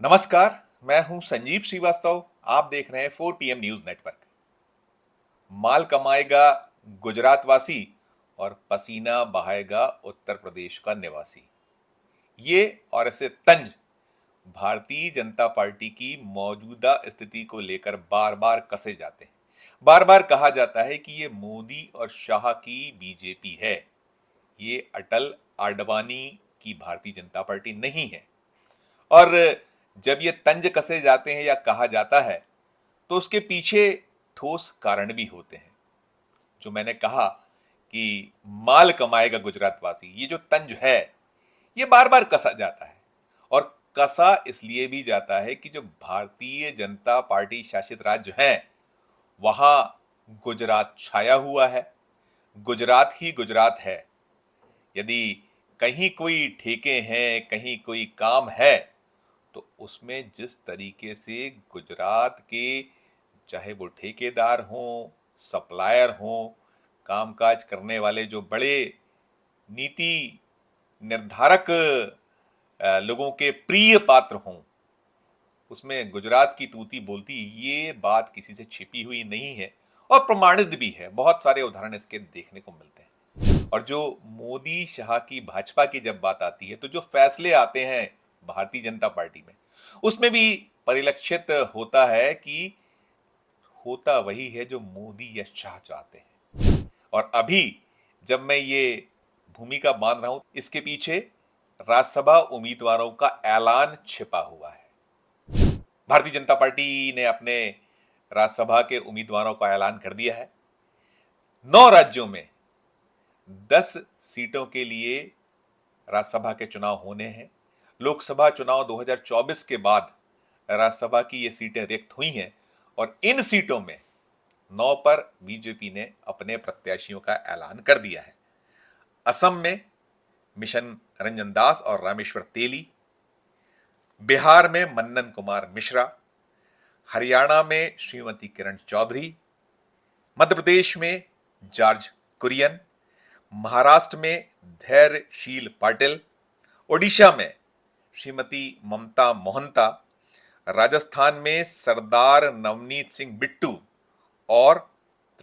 नमस्कार। मैं हूं संजीव श्रीवास्तव। आप देख रहे हैं 4 PM न्यूज नेटवर्क। माल कमाएगा गुजरातवासी और पसीना बहाएगा उत्तर प्रदेश का निवासी। ये और ऐसे तंज भारतीय जनता पार्टी की मौजूदा स्थिति को लेकर बार बार कसे जाते हैं। बार बार कहा जाता है कि ये मोदी और शाह की बीजेपी है, ये अटल आडवाणी की भारतीय जनता पार्टी नहीं है। और जब ये तंज कसे जाते हैं या कहा जाता है तो उसके पीछे ठोस कारण भी होते हैं। जो मैंने कहा कि माल कमाएगा गुजरातवासी, ये जो तंज है ये बार बार कसा जाता है। और कसा इसलिए भी जाता है कि जो भारतीय जनता पार्टी शासित राज्य हैं वहां गुजरात छाया हुआ है, गुजरात ही गुजरात है। यदि कहीं कोई ठेके हैं, कहीं कोई काम है, तो उसमें जिस तरीके से गुजरात के चाहे वो ठेकेदार हों, सप्लायर हों, कामकाज करने वाले जो बड़े नीति निर्धारक लोगों के प्रिय पात्र हों, उसमें गुजरात की तूती बोलती, ये बात किसी से छिपी हुई नहीं है और प्रमाणित भी है। बहुत सारे उदाहरण इसके देखने को मिलते हैं। और जो मोदी शाह की भाजपा की जब बात आती है तो जो फैसले आते हैं भारतीय जनता पार्टी में, उसमें भी परिलक्षित होता है कि होता वही है जो मोदी या शाह चाहते हैं। और अभी जब मैं ये भूमिका मान रहा हूं, इसके पीछे राज्यसभा उम्मीदवारों का ऐलान छिपा हुआ है। भारतीय जनता पार्टी ने अपने राज्यसभा के उम्मीदवारों का ऐलान कर दिया है। 9 राज्यों में 10 सीटों के लिए राज्यसभा के चुनाव होने हैं। लोकसभा चुनाव 2024 के बाद राज्यसभा की ये सीटें रिक्त हुई हैं और इन सीटों में 9 पर बीजेपी ने अपने प्रत्याशियों का ऐलान कर दिया है। असम में मिशन रंजन दास और रामेश्वर तेली, बिहार में मन्नन कुमार मिश्रा, हरियाणा में श्रीमती किरण चौधरी, मध्य प्रदेश में जॉर्ज कुरियन, महाराष्ट्र में धैर्यशील पाटिल, ओडिशा में श्रीमती ममता मोहंता, राजस्थान में सरदार नवनीत सिंह बिट्टू और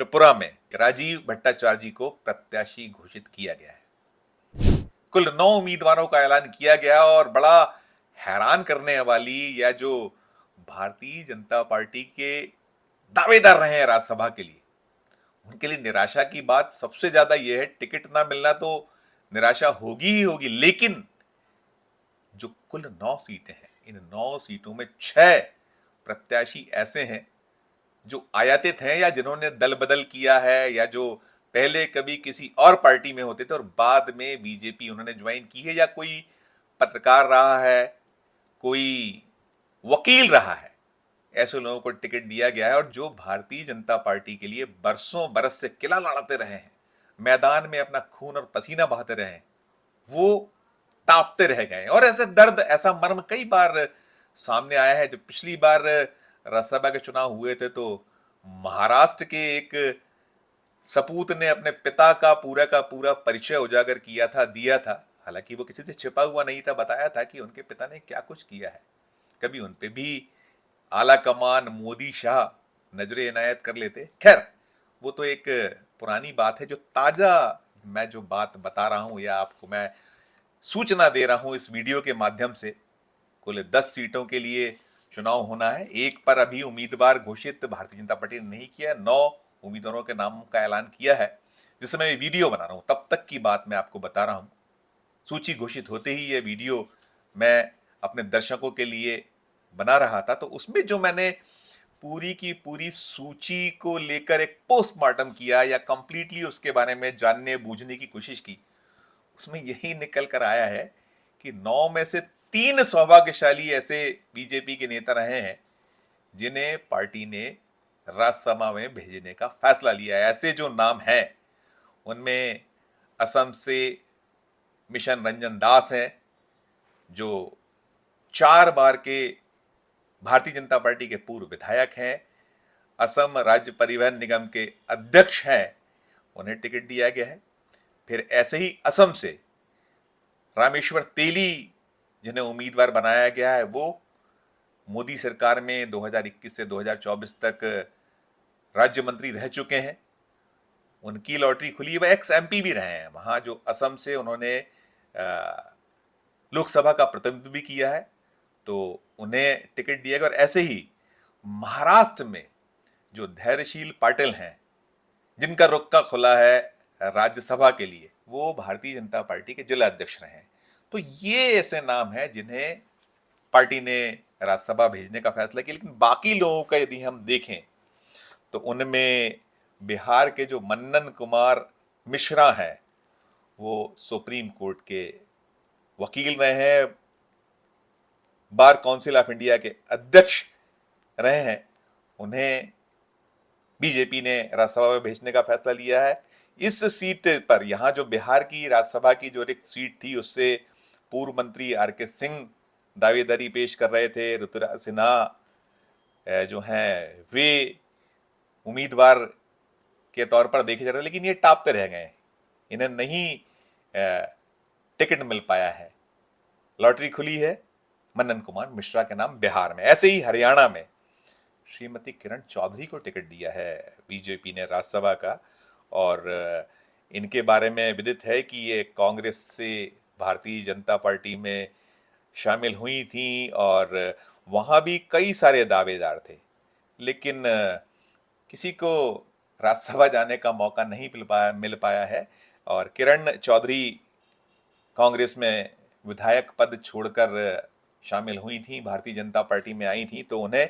त्रिपुरा में राजीव भट्टाचार्य जी को प्रत्याशी घोषित किया गया है। कुल 9 उम्मीदवारों का ऐलान किया गया और बड़ा हैरान करने वाली या जो भारतीय जनता पार्टी के दावेदार रहे हैं राज्यसभा के लिए, उनके लिए निराशा की बात सबसे ज्यादा यह है, टिकट ना मिलना तो निराशा होगी ही होगी, लेकिन जो कुल 9 सीटें हैं, इन 9 सीटों में 6 प्रत्याशी ऐसे हैं जो आयातित हैं या जिन्होंने दल बदल किया है या जो पहले कभी किसी और पार्टी में होते थे और बाद में बीजेपी उन्होंने ज्वाइन की है, या कोई पत्रकार रहा है, कोई वकील रहा है। ऐसे लोगों को टिकट दिया गया है और जो भारतीय जनता पार्टी के लिए बरसों बरस से किला लड़ाते रहे हैं, मैदान में अपना खून और पसीना बहाते रहे हैं, वो तापते रह गए। और ऐसे दर्द, ऐसा मर्म कई बार सामने आया है। जब पिछली बार राज्यसभा के चुनाव हुए थे तो महाराष्ट्र के एक सपूत ने अपने पिता का पूरा परिचय उजागर किया था, दिया था। हालांकि वो किसी से छिपा हुआ नहीं था, बताया था कि उनके पिता ने क्या कुछ किया है। कभी उन पे भी आला कमान मोदी शाह नजरे इनायत कर लेते। खैर, वो तो एक पुरानी बात है। जो ताजा मैं जो बात बता रहा हूं या आपको मैं सूचना दे रहा हूं इस वीडियो के माध्यम से, कुल 10 सीटों के लिए चुनाव होना है। एक पर अभी उम्मीदवार घोषित भारतीय जनता पार्टी ने नहीं किया, 9 उम्मीदवारों के नाम का ऐलान किया है। जिस समय मैं वीडियो बना रहा हूं तब तक की बात मैं आपको बता रहा हूं। सूची घोषित होते ही ये वीडियो मैं अपने दर्शकों के लिए बना रहा था, तो उसमें जो मैंने पूरी की पूरी सूची को लेकर एक पोस्टमार्टम किया या कंप्लीटली उसके बारे में जानने बूझने की कोशिश की, उसमें यही निकल कर आया है कि 9 में से 3 सौभाग्यशाली ऐसे बीजेपी के नेता रहे हैं जिन्हें पार्टी ने राज्यसभा में भेजने का फैसला लिया है। ऐसे जो नाम हैं उनमें असम से मिशन रंजन दास हैं, जो 4 बार के भारतीय जनता पार्टी के पूर्व विधायक हैं, असम राज्य परिवहन निगम के अध्यक्ष हैं, उन्हें टिकट दिया गया है। फिर ऐसे ही असम से रामेश्वर तेली जिन्हें उम्मीदवार बनाया गया है, वो मोदी सरकार में 2021 से 2024 तक राज्य मंत्री रह चुके हैं। उनकी लॉटरी खुली। वह एक्स एमपी भी रहे हैं। वहां जो असम से उन्होंने लोकसभा का प्रतिनिधित्व भी किया है, तो उन्हें टिकट दिया गया। और ऐसे ही महाराष्ट्र में जो धैर्यशील पाटिल हैं, जिनका रुक्का खुला है राज्यसभा के लिए, वो भारतीय जनता पार्टी के जिला अध्यक्ष रहे हैं। तो ये ऐसे नाम हैं जिन्हें पार्टी ने राज्यसभा भेजने का फैसला किया। लेकिन बाकी लोगों का यदि हम देखें तो उनमें बिहार के जो मन्नन कुमार मिश्रा हैं, वो सुप्रीम कोर्ट के वकील रहे हैं, बार काउंसिल ऑफ इंडिया के अध्यक्ष रहे हैं। उन्हें बीजेपी ने राज्यसभा में भेजने का फैसला लिया है। इस सीट पर, यहां जो बिहार की राज्यसभा की जो रिक्त सीट थी, उससे पूर्व मंत्री आर के सिंह दावेदारी पेश कर रहे थे। ऋतुराज सिन्हा जो हैं वे उम्मीदवार के तौर पर देखे जा रहे थे, लेकिन ये टापते रह गए। इन्हें नहीं टिकट मिल पाया है। लॉटरी खुली है मन्नन कुमार मिश्रा के नाम बिहार में। ऐसे ही हरियाणा में श्रीमती किरण चौधरी को टिकट दिया है बीजेपी ने राज्यसभा का। और इनके बारे में विदित है कि ये कांग्रेस से भारतीय जनता पार्टी में शामिल हुई थी और वहाँ भी कई सारे दावेदार थे, लेकिन किसी को राज्यसभा जाने का मौका नहीं मिल पाया है। और किरण चौधरी कांग्रेस में विधायक पद छोड़कर शामिल हुई थी, भारतीय जनता पार्टी में आई थी, तो उन्हें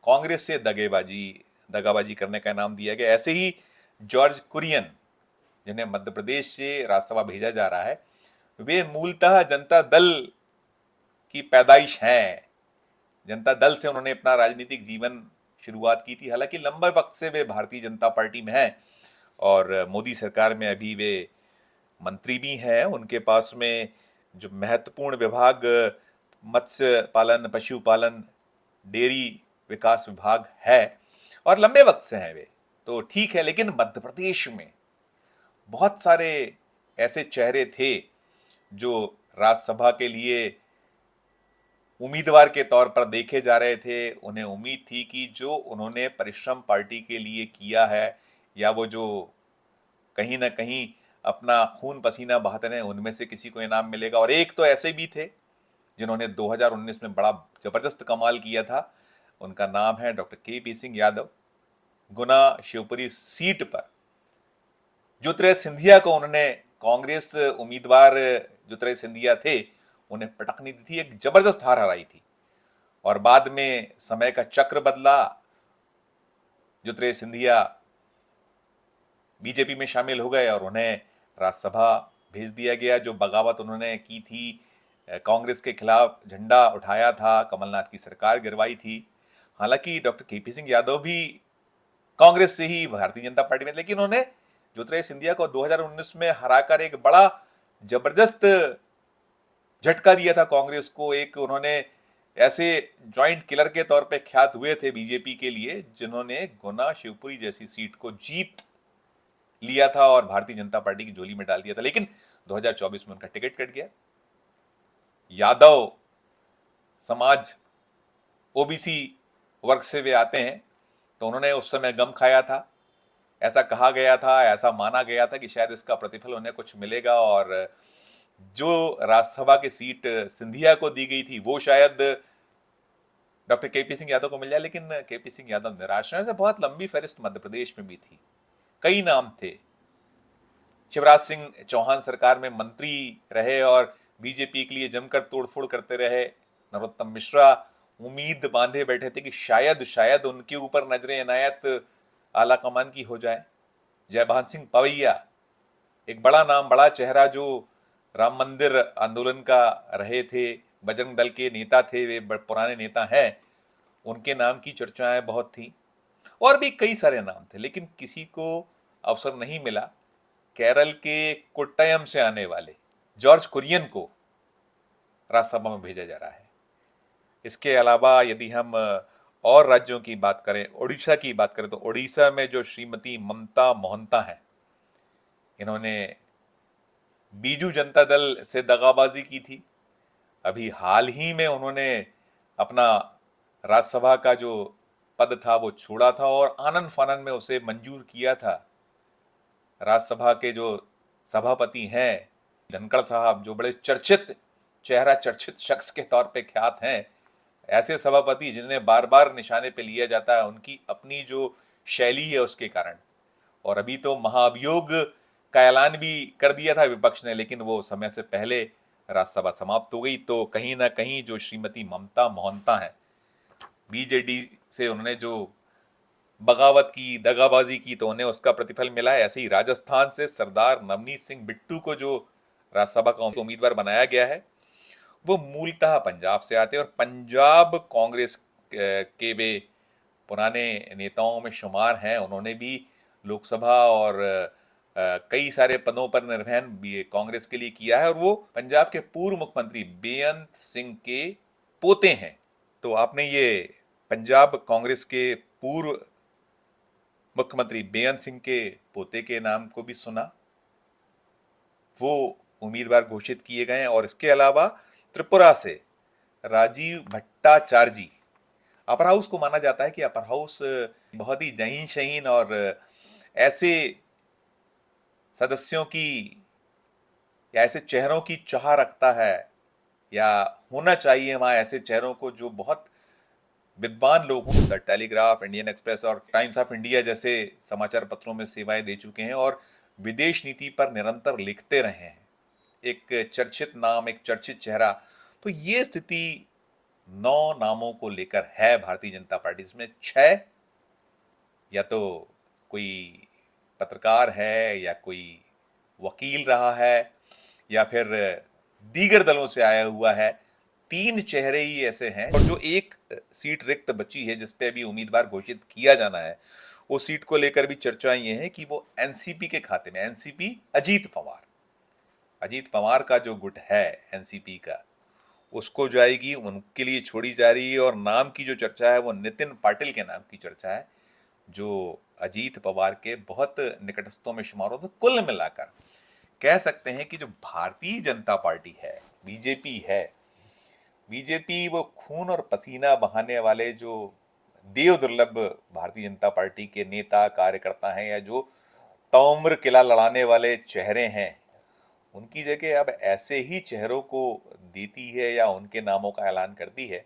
कांग्रेस से दगाबाजी करने का नाम दिया गया। ऐसे ही जॉर्ज कुरियन, जिन्हें मध्य प्रदेश से राज्यसभा भेजा जा रहा है, वे मूलतः जनता दल की पैदाइश हैं। जनता दल से उन्होंने अपना राजनीतिक जीवन शुरुआत की थी। हालांकि लंबे वक्त से वे भारतीय जनता पार्टी में हैं और मोदी सरकार में अभी वे मंत्री भी हैं। उनके पास में जो महत्वपूर्ण विभाग मत्स्य पालन, पशुपालन, डेयरी विकास विभाग है और लंबे वक्त से हैं वे, तो ठीक है। लेकिन मध्य प्रदेश में बहुत सारे ऐसे चेहरे थे जो राज्यसभा के लिए उम्मीदवार के तौर पर देखे जा रहे थे। उन्हें उम्मीद थी कि जो उन्होंने परिश्रम पार्टी के लिए किया है, या वो जो कहीं ना कहीं अपना खून पसीना बहाते रहे, उनमें से किसी को इनाम मिलेगा। और एक तो ऐसे भी थे जिन्होंने 2019 में बड़ा जबरदस्त कमाल किया था। उनका नाम है doctor KP. Singh Yadav. Guna Shivpuri seat पर ज्योतिरादित्य सिंधिया को उन्होंने, कांग्रेस उम्मीदवार ज्योतिरादित्य सिंधिया थे, उन्हें पटकनी दी थी, एक जबरदस्त हार हराई थी। और बाद में समय का चक्र बदला, ज्योतिरादित्य सिंधिया बीजेपी में शामिल हो गए और उन्हें राज्यसभा भेज दिया गया। जो बगावत उन्होंने की थी, कांग्रेस के खिलाफ झंडा उठाया था, कमलनाथ की सरकार गिरवाई थी। हालांकि डॉक्टर के.पी. सिंह यादव भी कांग्रेस से ही भारतीय जनता पार्टी में, लेकिन उन्होंने ज्योतिरादित्य सिंधिया को 2019 में हराकर एक बड़ा जबरदस्त झटका दिया था कांग्रेस को। एक उन्होंने ऐसे जॉइंट किलर के तौर पे ख्यात हुए थे बीजेपी के लिए, जिन्होंने गुना शिवपुरी जैसी सीट को जीत लिया था और भारतीय जनता पार्टी की झोली में डाल दिया था। लेकिन 2024 में उनका टिकट कट गया। यादव समाज, ओबीसी वर्ग से वे आते हैं, तो उन्होंने उस समय गम खाया था। ऐसा कहा गया था, ऐसा माना गया था कि शायद इसका प्रतिफल उन्हें कुछ मिलेगा और जो राज्यसभा की सीट सिंधिया को दी गई थी वो शायद डॉक्टर के.पी. सिंह यादव को मिल जाए। लेकिन के.पी. सिंह यादव निराश रहने से, बहुत लंबी फहरिस्त मध्य प्रदेश में भी थी, कई नाम थे। शिवराज सिंह चौहान सरकार में मंत्री रहे और बीजेपी के लिए जमकर तोड़फोड़ करते रहे। नरोत्तम मिश्रा उम्मीद बांधे बैठे थे कि शायद उनके ऊपर नजरे इनायत आला कमान की हो जाए। जयभान सिंह पवैया, एक बड़ा नाम, बड़ा चेहरा, जो राम मंदिर आंदोलन का रहे थे, बजरंग दल के नेता थे, वे पुराने नेता हैं, उनके नाम की चर्चाएं बहुत थी। और भी कई सारे नाम थे, लेकिन किसी को अवसर नहीं मिला। केरल के कोट्टयम से आने वाले जॉर्ज कुरियन को राज्यसभा में भेजा जा रहा है। इसके अलावा यदि हम और राज्यों की बात करें, ओडिशा की बात करें, तो ओडिशा में जो श्रीमती ममता मोहंता हैं, इन्होंने बीजू जनता दल से दगाबाजी की थी। अभी हाल ही में उन्होंने अपना राज्यसभा का जो पद था वो छोड़ा था और आनन फानन में उसे मंजूर किया था। राज्यसभा के जो सभापति हैं धनखड़ साहब, जो बड़े चर्चित चेहरा, चर्चित शख्स के तौर पे ख्यात हैं, ऐसे सभापति जिन्हें बार बार निशाने पे लिया जाता है उनकी अपनी जो शैली है उसके कारण। और अभी तो महाअभियोग का ऐलान भी कर दिया था विपक्ष ने, लेकिन वो समय से पहले राज्यसभा समाप्त हो गई। तो कहीं ना कहीं जो श्रीमती ममता मोहंता है, बीजेडी से उन्होंने जो बगावत की, दगाबाजी की, तो उन्हें उसका प्रतिफल मिला है। ऐसे ही राजस्थान से सरदार नवनीत सिंह बिट्टू को जो राज्यसभा का उम्मीदवार बनाया गया है वो मूलतः पंजाब से आते हैं और पंजाब कांग्रेस के वे पुराने नेताओं में शुमार हैं। उन्होंने भी लोकसभा और कई सारे पदों पर निर्वहन भी कांग्रेस के लिए किया है और वो पंजाब के पूर्व मुख्यमंत्री बेअंत सिंह के पोते हैं। तो आपने ये पंजाब कांग्रेस के पूर्व मुख्यमंत्री बेअंत सिंह के पोते के नाम को भी सुना, वो उम्मीदवार घोषित किए गए हैं। और इसके अलावा त्रिपुरा से राजीव भट्टाचार्य जी, अपर हाउस को माना जाता है कि अपर हाउस बहुत ही जहीन शहीन और ऐसे सदस्यों की या ऐसे चेहरों की चाह रखता है, या होना चाहिए वहां ऐसे चेहरों को जो बहुत विद्वान लोग हों। द टेलीग्राफ, इंडियन एक्सप्रेस और टाइम्स ऑफ इंडिया जैसे समाचार पत्रों में सेवाएं दे चुके हैं और विदेश नीति पर निरंतर लिखते रहे हैं। एक चर्चित नाम, एक चर्चित चेहरा। तो ये स्थिति 9 नामों को लेकर है भारतीय जनता पार्टी। इसमें 6 या तो कोई पत्रकार है, या कोई वकील रहा है, या फिर दीगर दलों से आया हुआ है। 3 चेहरे ही ऐसे हैं। और जो एक सीट रिक्त बची है जिसपे अभी उम्मीदवार घोषित किया जाना है, वो सीट को लेकर भी चर्चाएं ये हैं कि वो एनसीपी के खाते में, एनसीपी अजीत पवार, अजीत पवार का जो गुट है एनसीपी का, उसको जाएगी, उनके लिए छोड़ी जा रही है। और नाम की जो चर्चा है वो नितिन पाटिल के नाम की चर्चा है, जो अजीत पवार के बहुत निकटस्थों में शुमार हो। तो कुल मिलाकर कह सकते हैं कि जो भारतीय जनता पार्टी है, बीजेपी है, बीजेपी वो खून और पसीना बहाने वाले जो देव दुर्लभ भारतीय जनता पार्टी के नेता कार्यकर्ता हैं, या जो तौम्र किला लड़ाने वाले चेहरे हैं, उनकी जगह अब ऐसे ही चेहरों को देती है या उनके नामों का ऐलान करती है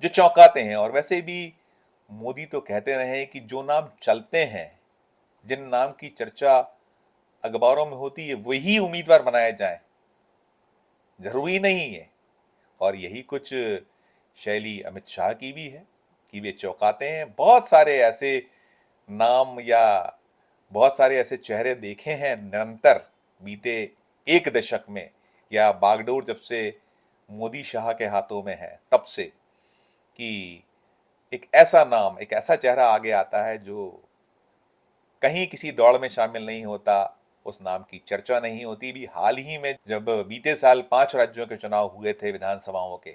जो चौंकाते हैं। और वैसे भी मोदी तो कहते रहे कि जो नाम चलते हैं, जिन नाम की चर्चा अखबारों में होती है, वही उम्मीदवार बनाए जाए, जरूरी नहीं है। और यही कुछ शैली अमित शाह की भी है कि वे चौंकाते हैं। बहुत सारे ऐसे नाम या बहुत सारे ऐसे चेहरे देखे हैं निरंतर बीते एक दशक में, या बागडोर जब से मोदी शाह के हाथों में है तब से, कि एक ऐसा नाम, एक ऐसा चेहरा आगे आता है जो कहीं किसी दौड़ में शामिल नहीं होता, उस नाम की चर्चा नहीं होती। भी हाल ही में जब बीते साल 5 राज्यों के चुनाव हुए थे विधानसभाओं के,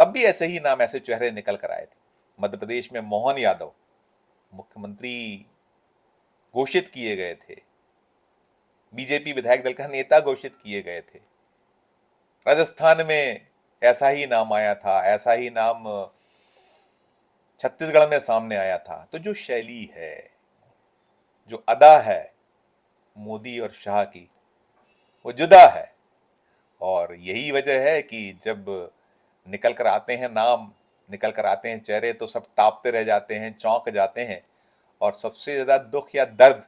तब भी ऐसे ही नाम, ऐसे चेहरे निकल कर आए थे। मध्य प्रदेश में मोहन यादव मुख्यमंत्री घोषित किए गए थे, बीजेपी विधायक दल का नेता घोषित किए गए थे। राजस्थान में ऐसा ही नाम आया था, ऐसा ही नाम छत्तीसगढ़ में सामने आया था। तो जो शैली है, जो अदा है मोदी और शाह की, वो जुदा है। और यही वजह है कि जब निकल कर आते हैं नाम, निकल कर आते हैं चेहरे, तो सब टापते रह जाते हैं, चौंक जाते हैं। और सबसे ज्यादा दुख या दर्द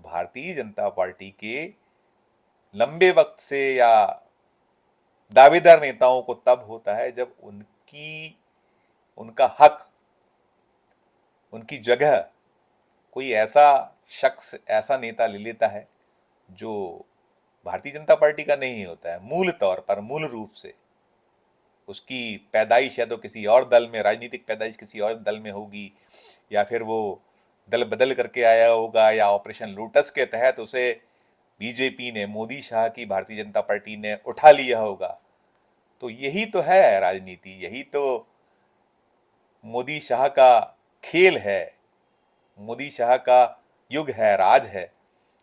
भारतीय जनता पार्टी के लंबे वक्त से या दावेदार नेताओं को तब होता है जब उनका हक, उनकी जगह कोई ऐसा शख्स, ऐसा नेता ले लेता है जो भारतीय जनता पार्टी का नहीं होता है मूल तौर पर, मूल रूप से। उसकी पैदाइश या तो किसी और दल में, राजनीतिक पैदाइश किसी और दल में होगी, या फिर वो दल बदल करके आया होगा, या ऑपरेशन लोटस के तहत उसे बीजेपी ने, मोदी शाह की भारतीय जनता पार्टी ने उठा लिया होगा। तो यही तो है राजनीति, यही तो मोदी शाह का खेल है, मोदी शाह का युग है, राज है,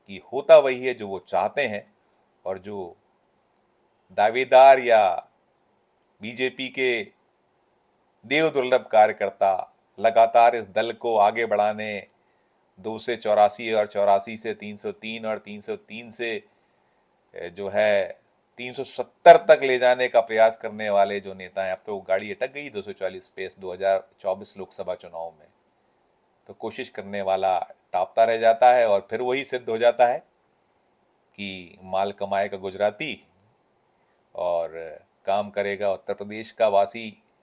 कि होता वही है जो वो चाहते हैं। और जो दावेदार या बीजेपी के देव दुर्लभ कार्यकर्ता, लगातार इस दल को आगे बढ़ाने 2 से 84 और 84 से 303 और 303 से जो है 370 तक ले जाने का प्रयास करने वाले जो नेता हैं। अब तो गाड़ी अटक गई 240 स्पेस 2024 लोकसभा चुनाव में, तो कोशिश करने वाला टापता रह जाता है और फिर वही सिद्ध हो जाता है कि माल कमाएगा गुजराती और काम करेगा उत्तर प्रदेश का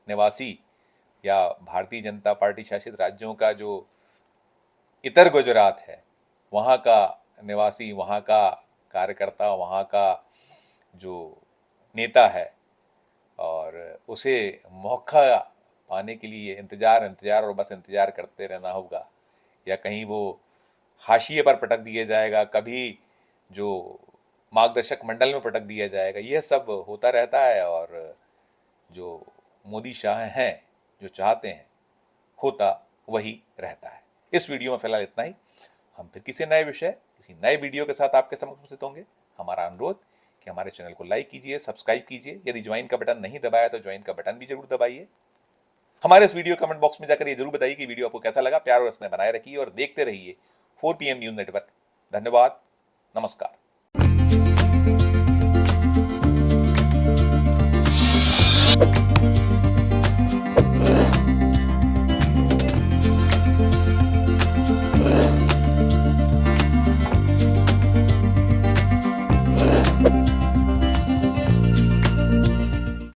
निवासी या भारतीय जनता पार्टी शासित राज्यों का जो इतर गुजरात है, वहाँ का निवासी, वहाँ का कार्यकर्ता, वहाँ का जो नेता है, और उसे मौका पाने के लिए इंतजार और बस इंतजार करते रहना होगा, या कहीं वो हाशिए पर पटक दिया जाएगा, कभी जो मार्गदर्शक मंडल में पटक दिया जाएगा। यह सब होता रहता है और जो मोदी शाह हैं जो चाहते हैं होता वही रहता है। इस वीडियो में फिलहाल इतना ही। हम फिर किसी नए विषय, किसी नए वीडियो के साथ आपके समक्ष उपस्थित होंगे। हमारा अनुरोध कि हमारे चैनल को लाइक कीजिए, सब्सक्राइब कीजिए। यदि ज्वाइन का बटन नहीं दबाया तो ज्वाइन का बटन भी जरूर दबाइए। हमारे इस वीडियो कमेंट बॉक्स में जाकर ये जरूर बताइए कि वीडियो आपको कैसा लगा। प्यार और स्नेह बनाए रखिए और देखते रहिए 4 PM न्यूज नेटवर्क। धन्यवाद, नमस्कार।